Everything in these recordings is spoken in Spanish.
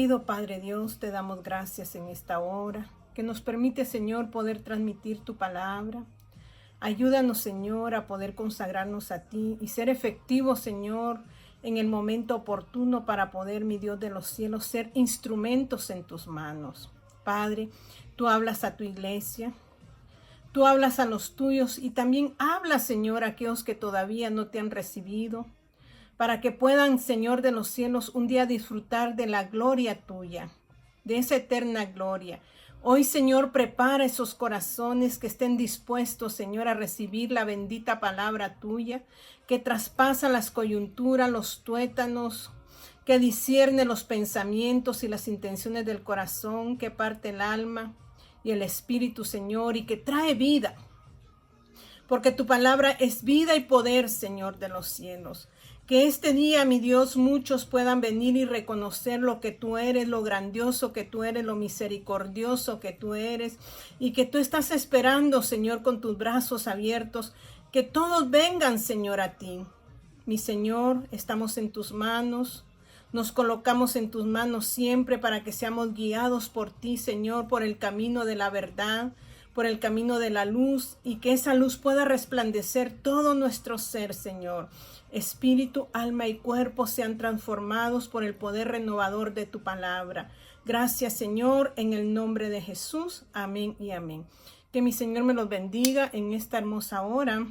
Querido Padre Dios, te damos gracias en esta hora, que nos permite, Señor, poder transmitir tu palabra. Ayúdanos, Señor, a poder consagrarnos a ti y ser efectivos, Señor, en el momento oportuno para poder, mi Dios de los cielos, ser instrumentos en tus manos. Padre, tú hablas a tu iglesia, tú hablas a los tuyos y también hablas, Señor, a aquellos que todavía no te han recibido, para que puedan, Señor de los cielos, un día disfrutar de la gloria tuya, de esa eterna gloria. Hoy, Señor, prepara esos corazones que estén dispuestos, Señor, a recibir la bendita palabra tuya, que traspasa las coyunturas, los tuétanos, que discierne los pensamientos y las intenciones del corazón, que parte el alma y el espíritu, Señor, y que trae vida. Porque tu palabra es vida y poder, Señor de los cielos. Que este día, mi Dios, muchos puedan venir y reconocer lo que tú eres, lo grandioso que tú eres, lo misericordioso que tú eres, y que tú estás esperando, Señor, con tus brazos abiertos, que todos vengan, Señor, a ti. Mi Señor, estamos en tus manos, nos colocamos en tus manos siempre para que seamos guiados por ti, Señor, por el camino de la verdad, por el camino de la luz, y que esa luz pueda resplandecer todo nuestro ser, Señor. Espíritu, alma y cuerpo sean transformados por el poder renovador de tu palabra. Gracias, Señor, en el nombre de Jesús. Amén y amén. Que mi Señor me los bendiga en esta hermosa hora.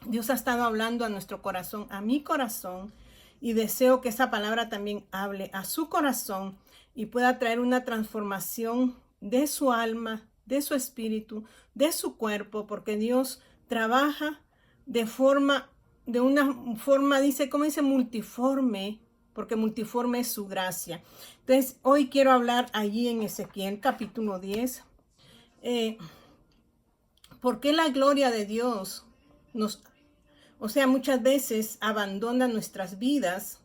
Dios ha estado hablando a nuestro corazón, a mi corazón, y deseo que esa palabra también hable a su corazón y pueda traer una transformación de su alma, de su espíritu, de su cuerpo, porque Dios trabaja de una forma, dice, ¿cómo dice? Multiforme, porque multiforme es su gracia. Entonces, hoy quiero hablar allí en Ezequiel capítulo 10. ¿Por qué la gloria de Dios muchas veces abandona nuestras vidas?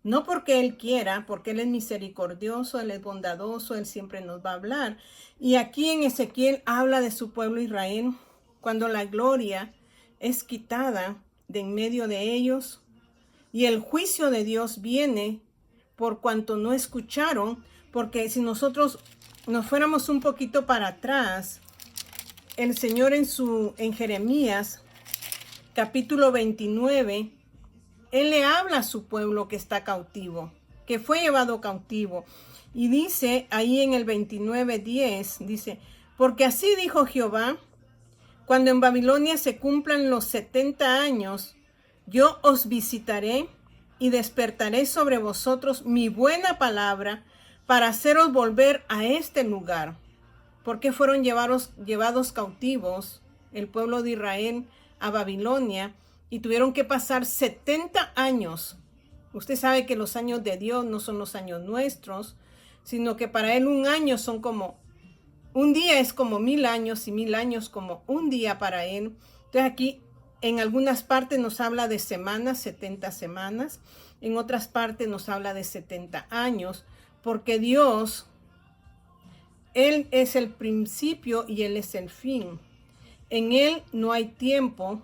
No porque Él quiera, porque Él es misericordioso, Él es bondadoso, Él siempre nos va a hablar. Y aquí en Ezequiel habla de su pueblo Israel, cuando la gloria es quitada de en medio de ellos, y el juicio de Dios viene por cuanto no escucharon, porque si nosotros nos fuéramos un poquito para atrás, el Señor en Jeremías, capítulo 29, Él le habla a su pueblo que está cautivo, que fue llevado cautivo. Y dice ahí en el 29:10, dice, porque así dijo Jehová, cuando en Babilonia se cumplan los 70 años, yo os visitaré y despertaré sobre vosotros mi buena palabra para haceros volver a este lugar. Porque fueron llevados cautivos el pueblo de Israel a Babilonia y tuvieron que pasar 70 años. Usted sabe que los años de Dios no son los años nuestros, sino que para Él un año son como, un día es como 1000 años y 1000 años como un día para Él. Entonces aquí en algunas partes nos habla de semanas, 70 semanas, en otras partes nos habla de 70 años, porque Dios, Él es el principio y Él es el fin. En Él no hay tiempo.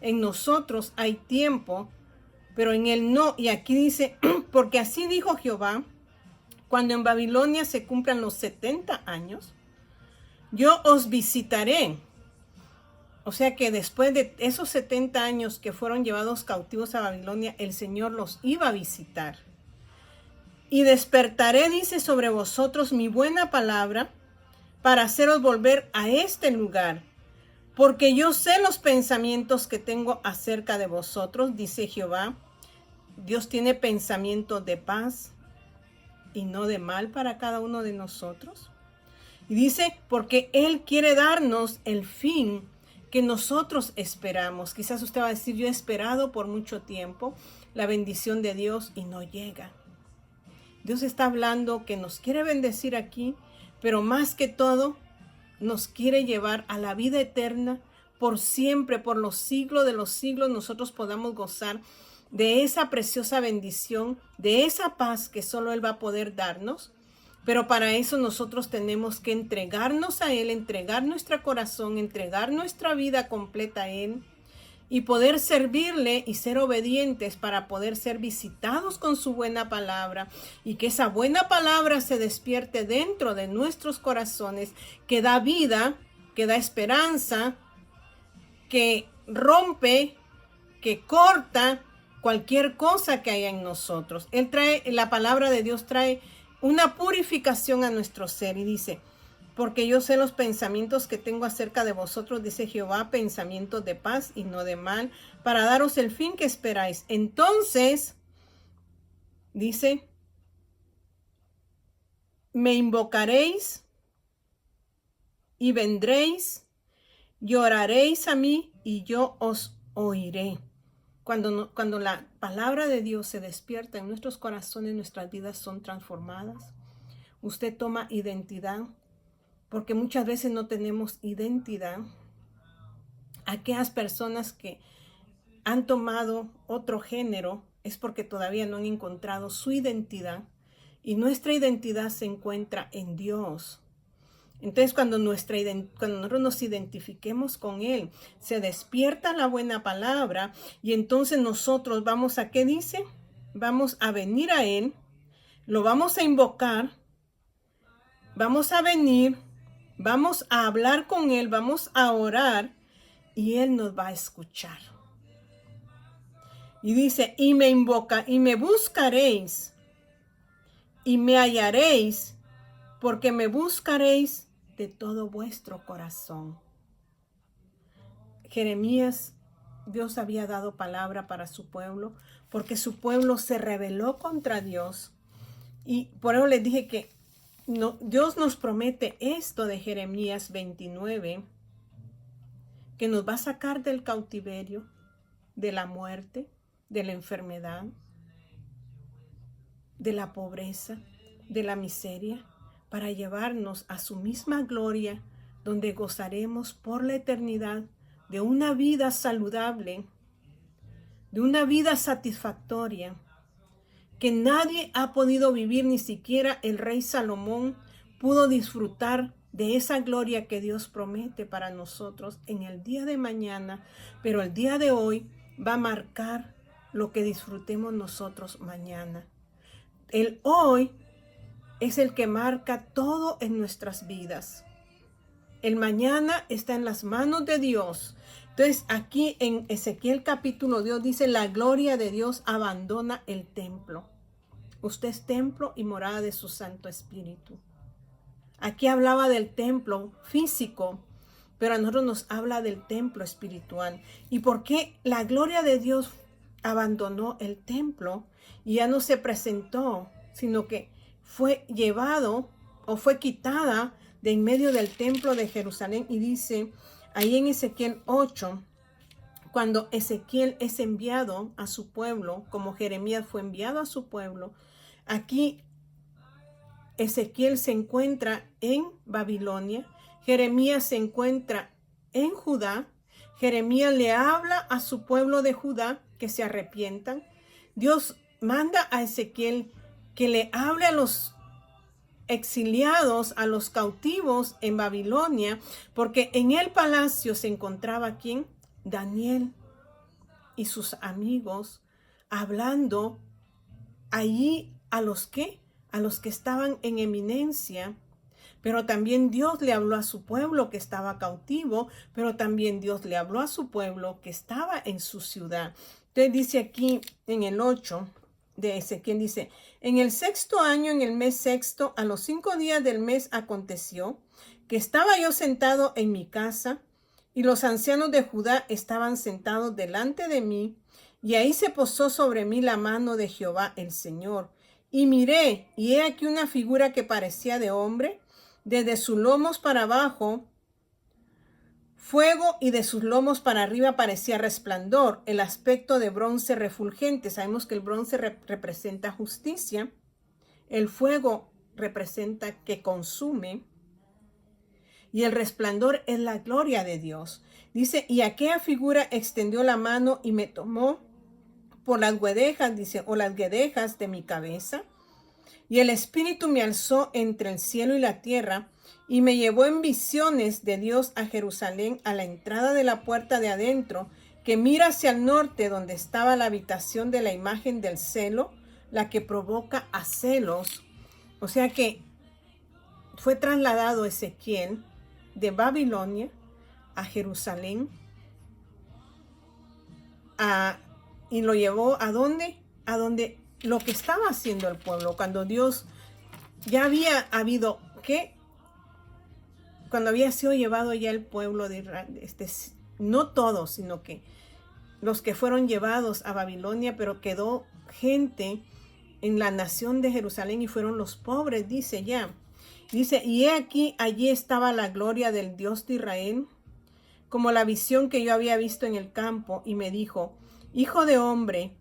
En nosotros hay tiempo, pero en Él no. Y aquí dice, porque así dijo Jehová, cuando en Babilonia se cumplan los 70 años, yo os visitaré. O sea que después de esos 70 años que fueron llevados cautivos a Babilonia, el Señor los iba a visitar. Y despertaré, dice, sobre vosotros mi buena palabra para haceros volver a este lugar. Porque yo sé los pensamientos que tengo acerca de vosotros, dice Jehová. Dios tiene pensamientos de paz y no de mal para cada uno de nosotros. Y dice, porque Él quiere darnos el fin que nosotros esperamos. Quizás usted va a decir, yo he esperado por mucho tiempo la bendición de Dios y no llega. Dios está hablando que nos quiere bendecir aquí, pero más que todo, nos quiere llevar a la vida eterna por siempre, por los siglos de los siglos, nosotros podamos gozar de esa preciosa bendición, de esa paz que solo Él va a poder darnos. Pero para eso nosotros tenemos que entregarnos a Él, entregar nuestro corazón, entregar nuestra vida completa a Él y poder servirle y ser obedientes para poder ser visitados con su buena palabra y que esa buena palabra se despierte dentro de nuestros corazones, que da vida, que da esperanza, que rompe, que corta cualquier cosa que haya en nosotros. La palabra de Dios trae una purificación a nuestro ser y dice, porque yo sé los pensamientos que tengo acerca de vosotros, dice Jehová, pensamientos de paz y no de mal, para daros el fin que esperáis. Entonces, dice, me invocaréis y vendréis, lloraréis a mí y yo os oiré. Cuando la palabra de Dios se despierta en nuestros corazones, nuestras vidas son transformadas. Usted toma identidad, porque muchas veces no tenemos identidad. Aquellas personas que han tomado otro género es porque todavía no han encontrado su identidad, y nuestra identidad se encuentra en Dios. Entonces, cuando nosotros nos identifiquemos con Él, se despierta la buena palabra y entonces nosotros vamos a, ¿qué dice? Vamos a venir a Él, lo vamos a invocar, vamos a venir, vamos a hablar con Él, vamos a orar y Él nos va a escuchar. Y dice, y me buscaréis y me hallaréis, porque me buscaréis de todo vuestro corazón. Jeremías, Dios había dado palabra para su pueblo, porque su pueblo se rebeló contra Dios. Y por eso les dije que Dios nos promete esto de Jeremías 29, que nos va a sacar del cautiverio, de la muerte, de la enfermedad, de la pobreza, de la miseria, para llevarnos a su misma gloria, donde gozaremos por la eternidad de una vida saludable, de una vida satisfactoria, que nadie ha podido vivir, ni siquiera el rey Salomón pudo disfrutar de esa gloria que Dios promete para nosotros en el día de mañana, pero el día de hoy va a marcar lo que disfrutemos nosotros mañana. El hoy es el que marca todo en nuestras vidas. El mañana está en las manos de Dios. Entonces, aquí en Ezequiel capítulo 2 dice, la gloria de Dios abandona el templo. Usted es templo y morada de su Santo Espíritu. Aquí hablaba del templo físico, pero a nosotros nos habla del templo espiritual. ¿Y por qué la gloria de Dios abandonó el templo y ya no se presentó, sino que fue llevado o fue quitada de en medio del templo de Jerusalén? Y dice ahí en Ezequiel 8, cuando Ezequiel es enviado a su pueblo, como Jeremías fue enviado a su pueblo, aquí Ezequiel se encuentra en Babilonia, Jeremías se encuentra en Judá. Jeremías le habla a su pueblo de Judá que se arrepientan. Dios manda a Ezequiel que le hable a los exiliados, a los cautivos en Babilonia, porque en el palacio se encontraba ¿quién? Daniel y sus amigos, hablando allí a los que estaban en eminencia. Pero también Dios le habló a su pueblo que estaba cautivo, pero también Dios le habló a su pueblo que estaba en su ciudad. Entonces dice aquí en el 8 de Ezequiel, dice, en el 6º año, en el mes 6º, a los 5 días del mes aconteció que estaba yo sentado en mi casa y los ancianos de Judá estaban sentados delante de mí, y ahí se posó sobre mí la mano de Jehová el Señor. Y miré, y he aquí una figura que parecía de hombre, desde sus lomos para abajo, fuego, y de sus lomos para arriba parecía resplandor, el aspecto de bronce refulgente. Sabemos que el bronce representa justicia, el fuego representa que consume, y el resplandor es la gloria de Dios. Dice, y aquella figura extendió la mano y me tomó por las guedejas, dice, o las guedejas de mi cabeza, y el Espíritu me alzó entre el cielo y la tierra, y me llevó en visiones de Dios a Jerusalén, a la entrada de la puerta de adentro, que mira hacia el norte, donde estaba la habitación de la imagen del celo, la que provoca a celos. O sea que fue trasladado Ezequiel de Babilonia a Jerusalén, y lo llevó ¿a dónde? A donde lo que estaba haciendo el pueblo, cuando Dios ya había habido, ¿qué? Cuando había sido llevado ya el pueblo de Israel, no todos, sino que los que fueron llevados a Babilonia, pero quedó gente en la nación de Jerusalén y fueron los pobres, dice ya. Dice, y he aquí, allí estaba la gloria del Dios de Israel, como la visión que yo había visto en el campo, y me dijo, hijo de hombre,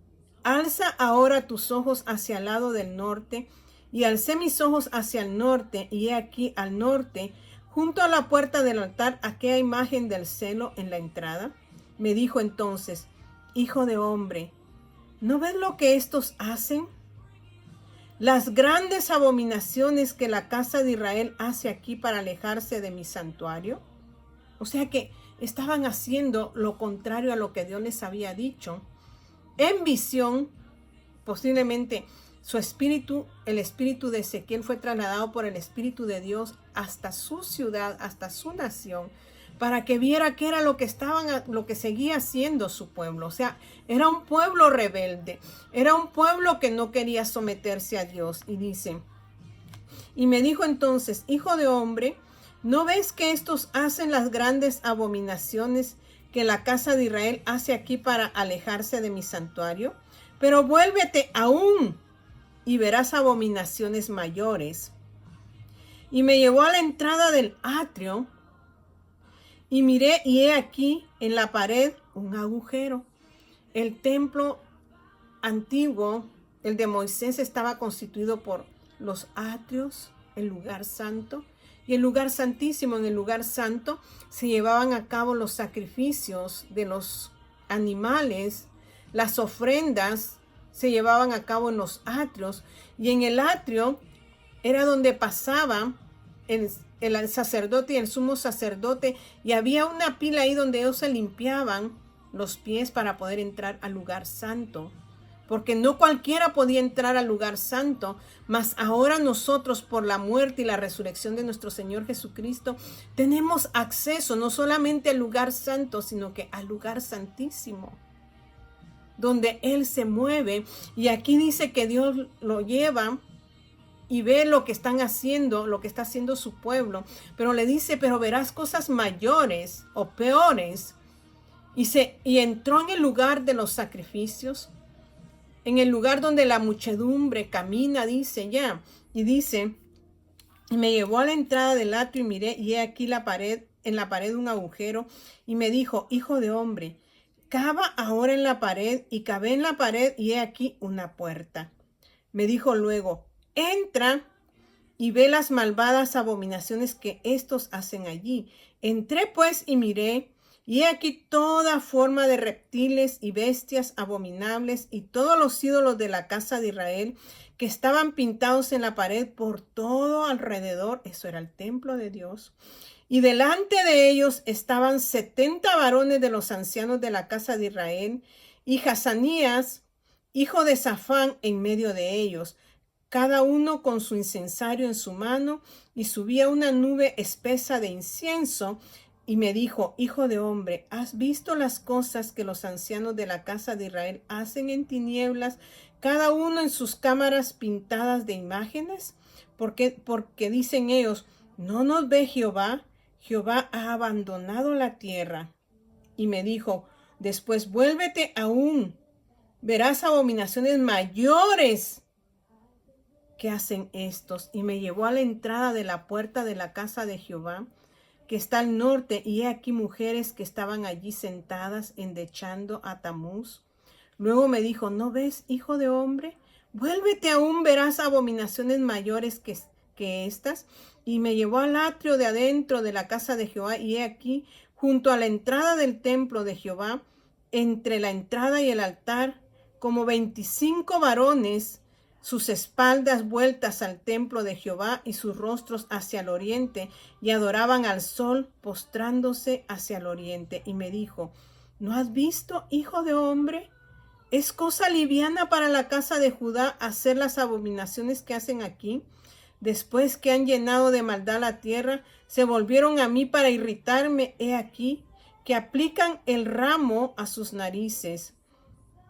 alza ahora tus ojos hacia el lado del norte. Y alcé mis ojos hacia el norte, y he aquí al norte, junto a la puerta del altar, aquella imagen del celo en la entrada. Me dijo entonces, hijo de hombre, ¿no ves lo que estos hacen? Las grandes abominaciones que la casa de Israel hace aquí para alejarse de mi santuario. O sea que estaban haciendo lo contrario a lo que Dios les había dicho. En visión, posiblemente su espíritu, el espíritu de Ezequiel, fue trasladado por el espíritu de Dios hasta su ciudad, hasta su nación, para que viera qué era lo que seguía haciendo su pueblo. O sea, era un pueblo rebelde, era un pueblo que no quería someterse a Dios. Y dice, y me dijo entonces, hijo de hombre, ¿no ves que estos hacen las grandes abominaciones que la casa de Israel hace aquí para alejarse de mi santuario? Pero vuélvete aún y verás abominaciones mayores. Y me llevó a la entrada del atrio, y miré, y he aquí en la pared un agujero. El templo antiguo, el de Moisés, estaba constituido por los atrios, el lugar santo, y el lugar santísimo. En el lugar santo se llevaban a cabo los sacrificios de los animales, las ofrendas se llevaban a cabo en los atrios, y en el atrio era donde pasaba el sacerdote y el sumo sacerdote, y había una pila ahí donde ellos se limpiaban los pies para poder entrar al lugar santo, porque no cualquiera podía entrar al lugar santo, mas ahora nosotros, por la muerte y la resurrección de nuestro Señor Jesucristo, tenemos acceso no solamente al lugar santo, sino que al lugar santísimo, donde Él se mueve. Y aquí dice que Dios lo lleva y ve lo que están haciendo, lo que está haciendo su pueblo, pero le dice, pero verás cosas mayores o peores. Y entró en el lugar de los sacrificios, en el lugar donde la muchedumbre camina, dice ya, y dice, y me llevó a la entrada del atrio y miré, y he aquí en la pared un agujero, y me dijo, hijo de hombre, cava ahora en la pared, y cavé en la pared, y he aquí una puerta. Me dijo luego, entra y ve las malvadas abominaciones que estos hacen allí. Entré pues y miré, y he aquí toda forma de reptiles y bestias abominables, y todos los ídolos de la casa de Israel que estaban pintados en la pared por todo alrededor. Eso era el templo de Dios. Y delante de ellos estaban 70 varones de los ancianos de la casa de Israel, y Hazanías, hijo de Safán, en medio de ellos, cada uno con su incensario en su mano, y subía una nube espesa de incienso. Y me dijo, hijo de hombre, ¿has visto las cosas que los ancianos de la casa de Israel hacen en tinieblas, cada uno en sus cámaras pintadas de imágenes? Porque dicen ellos, ¿no nos ve Jehová? Jehová ha abandonado la tierra. Y me dijo, después vuélvete aún, verás abominaciones mayores que hacen estos. Y me llevó a la entrada de la puerta de la casa de Jehová, que está al norte, y he aquí mujeres que estaban allí sentadas endechando a Tamuz. Luego me dijo, ¿no ves, hijo de hombre? Vuélvete aún, verás abominaciones mayores que estas. Y me llevó al atrio de adentro de la casa de Jehová, y he aquí, junto a la entrada del templo de Jehová, entre la entrada y el altar, como 25 varones, sus espaldas vueltas al templo de Jehová y sus rostros hacia el oriente, y adoraban al sol, postrándose hacia el oriente. Y me dijo, ¿No has visto, hijo de hombre? ¿Es cosa liviana para la casa de Judá hacer las abominaciones que hacen aquí? Después que han llenado de maldad la tierra, se volvieron a mí para irritarme. He aquí que aplican el ramo a sus narices.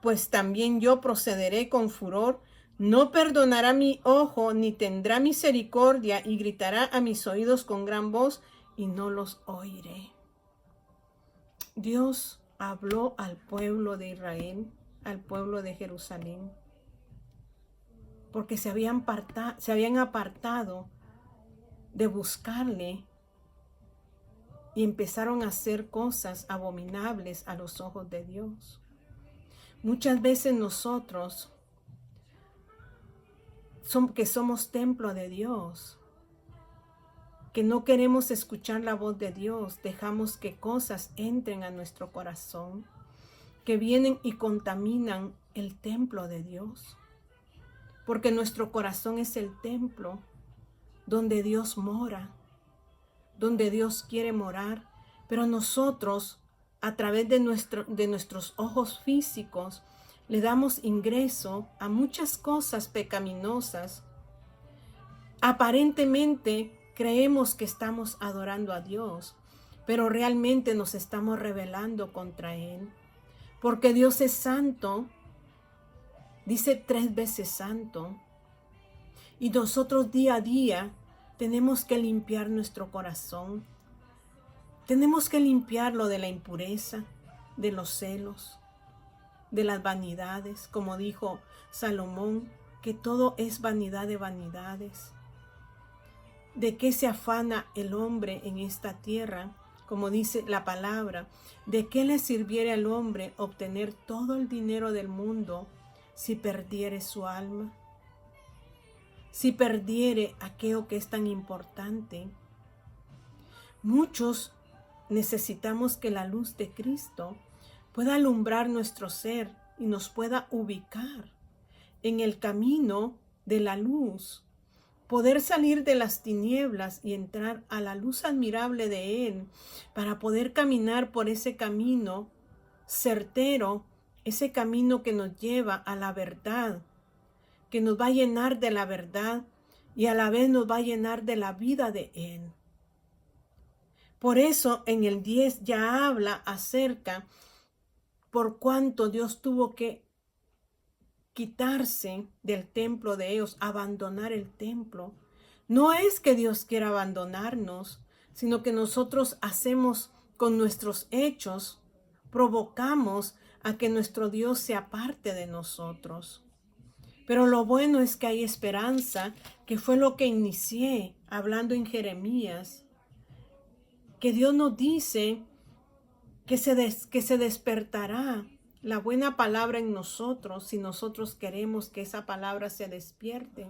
Pues también yo procederé con furor. No perdonará mi ojo, ni tendrá misericordia, y gritará a mis oídos con gran voz, y no los oiré. Dios habló al pueblo de Israel, al pueblo de Jerusalén, porque se habían apartado de buscarle y empezaron a hacer cosas abominables a los ojos de Dios. Muchas veces nosotros, que somos templo de Dios, que no queremos escuchar la voz de Dios, dejamos que cosas entren a nuestro corazón, que vienen y contaminan el templo de Dios. Porque nuestro corazón es el templo donde Dios mora, donde Dios quiere morar. Pero nosotros, a través de nuestros ojos físicos, le damos ingreso a muchas cosas pecaminosas. Aparentemente creemos que estamos adorando a Dios, pero realmente nos estamos rebelando contra Él. Porque Dios es santo, dice 3 veces santo. Y nosotros día a día tenemos que limpiar nuestro corazón. Tenemos que limpiarlo de la impureza, de los celos, de las vanidades. Como dijo Salomón, que todo es vanidad de vanidades. ¿De qué se afana el hombre en esta tierra? Como dice la palabra, ¿de qué le sirviera al hombre obtener todo el dinero del mundo si perdiere su alma? Si perdiere aquello que es tan importante. Muchos necesitamos que la luz de Cristo pueda alumbrar nuestro ser y nos pueda ubicar en el camino de la luz. Poder salir de las tinieblas y entrar a la luz admirable de Él para poder caminar por ese camino certero, ese camino que nos lleva a la verdad, que nos va a llenar de la verdad y a la vez nos va a llenar de la vida de Él. Por eso en el 10 ya habla acerca por cuánto Dios tuvo que quitarse del templo de ellos, abandonar el templo. No es que Dios quiera abandonarnos, sino que nosotros hacemos con nuestros hechos, provocamos a que nuestro Dios se aparte de nosotros. Pero lo bueno es que hay esperanza, que fue lo que inicié hablando en Jeremías, que Dios nos dice que se despertará la buena palabra en nosotros si nosotros queremos que esa palabra se despierte.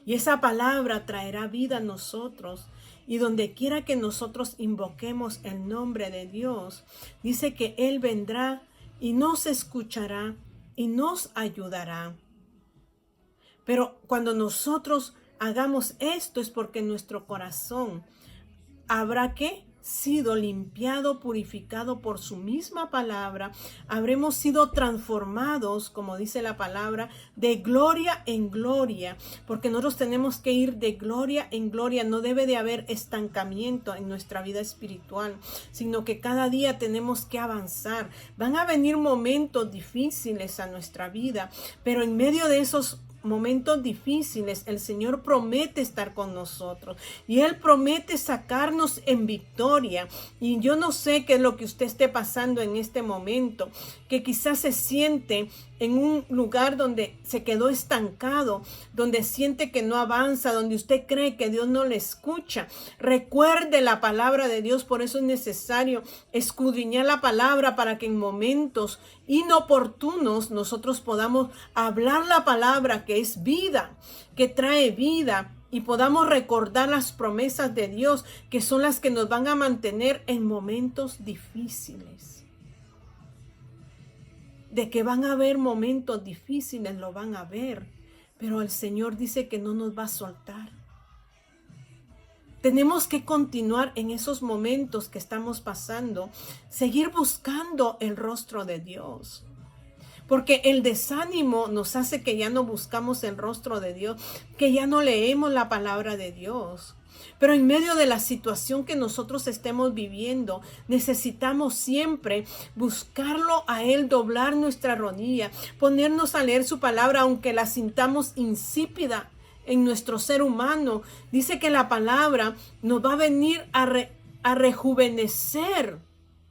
Y esa palabra traerá vida a nosotros. Y donde quiera que nosotros invoquemos el nombre de Dios, dice que Él vendrá y nos escuchará y nos ayudará. Pero cuando nosotros hagamos esto es porque nuestro corazón habrá sido limpiado, purificado por su misma palabra. Habremos sido transformados, como dice la palabra, de gloria en gloria, porque nosotros tenemos que ir de gloria en gloria. No debe de haber estancamiento en nuestra vida espiritual, sino que cada día tenemos que avanzar. Van a venir momentos difíciles a nuestra vida, pero en medio de esos momentos difíciles, el Señor promete estar con nosotros y Él promete sacarnos en victoria. Y yo no sé qué es lo que usted esté pasando en este momento, que quizás se siente en un lugar donde se quedó estancado, donde siente que no avanza, donde usted cree que Dios no le escucha. Recuerde la palabra de Dios, por eso es necesario escudriñar la palabra para que en momentos inoportunos nosotros podamos hablar la palabra que es vida, que trae vida, y podamos recordar las promesas de Dios, que son las que nos van a mantener en momentos difíciles. De que van a haber momentos difíciles, lo van a ver, pero el Señor dice que no nos va a soltar. tenemos que continuar en esos momentos que estamos pasando, seguir buscando el rostro de Dios. Porque el desánimo nos hace que ya no buscamos el rostro de Dios, que ya no leemos la palabra de Dios. Pero en medio de la situación que nosotros estemos viviendo, necesitamos siempre buscarlo a Él, doblar nuestra rodilla, ponernos a leer su palabra, aunque la sintamos insípida en nuestro ser humano. Dice que la palabra nos va a venir a rejuvenecer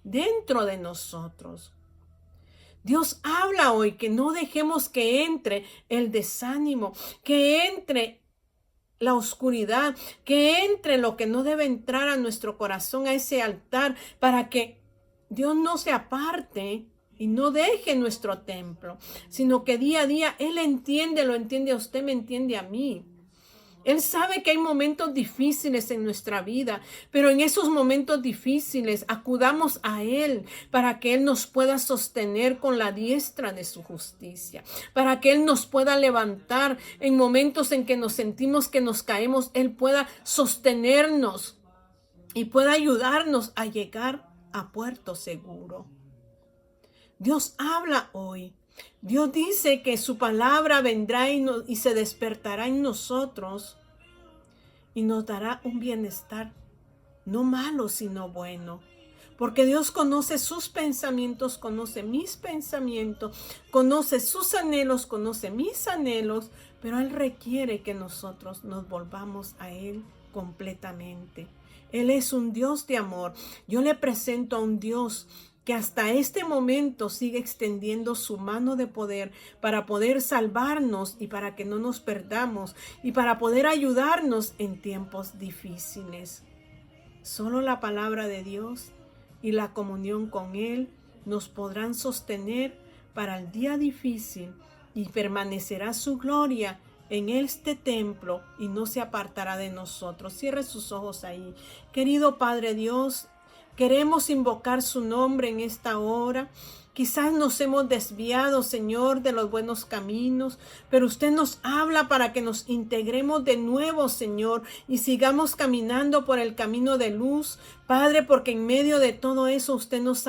dentro de nosotros. Dios habla hoy que no dejemos que entre el desánimo, que entre la oscuridad, que entre lo que no debe entrar a nuestro corazón, a ese altar, para que Dios no se aparte y no deje nuestro templo, sino que día a día Él entiende, lo entiende a usted, me entiende a mí. Él sabe que hay momentos difíciles en nuestra vida, pero en esos momentos difíciles acudamos a Él para que Él nos pueda sostener con la diestra de su justicia, para que Él nos pueda levantar en momentos en que nos sentimos que nos caemos, Él pueda sostenernos y pueda ayudarnos a llegar a puerto seguro. Dios habla hoy. Dios dice que su palabra vendrá y se despertará en nosotros y nos dará un bienestar, no malo, sino bueno. Porque Dios conoce sus pensamientos, conoce mis pensamientos, conoce sus anhelos, conoce mis anhelos, pero Él requiere que nosotros nos volvamos a Él completamente. Él es un Dios de amor. Yo le presento a un Dios que hasta este momento sigue extendiendo su mano de poder para poder salvarnos y para que no nos perdamos y para poder ayudarnos en tiempos difíciles. Solo la palabra de Dios y la comunión con Él nos podrán sostener para el día difícil y permanecerá su gloria en este templo y no se apartará de nosotros. Cierre sus ojos ahí. Querido Padre Dios, queremos invocar su nombre en esta hora. Quizás nos hemos desviado, Señor, de los buenos caminos, pero usted nos habla para que nos integremos de nuevo, Señor, y sigamos caminando por el camino de luz, Padre, porque en medio de todo eso usted nos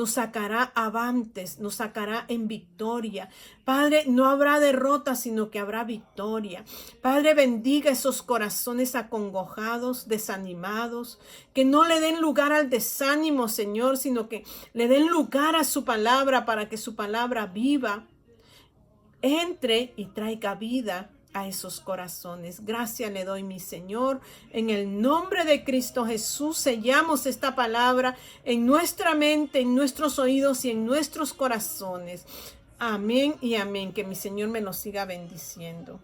sacará avantes, nos sacará en victoria. Padre, no habrá derrota, sino que habrá victoria. Padre, bendiga esos corazones acongojados, desanimados, que no le den lugar al desánimo, Señor, sino que le den lugar a su palabra para que su palabra viva, entre y traiga vida a esos corazones. Gracias le doy, mi Señor. En el nombre de Cristo Jesús, sellamos esta palabra en nuestra mente, en nuestros oídos y en nuestros corazones. Amén y amén. Que mi Señor me los siga bendiciendo.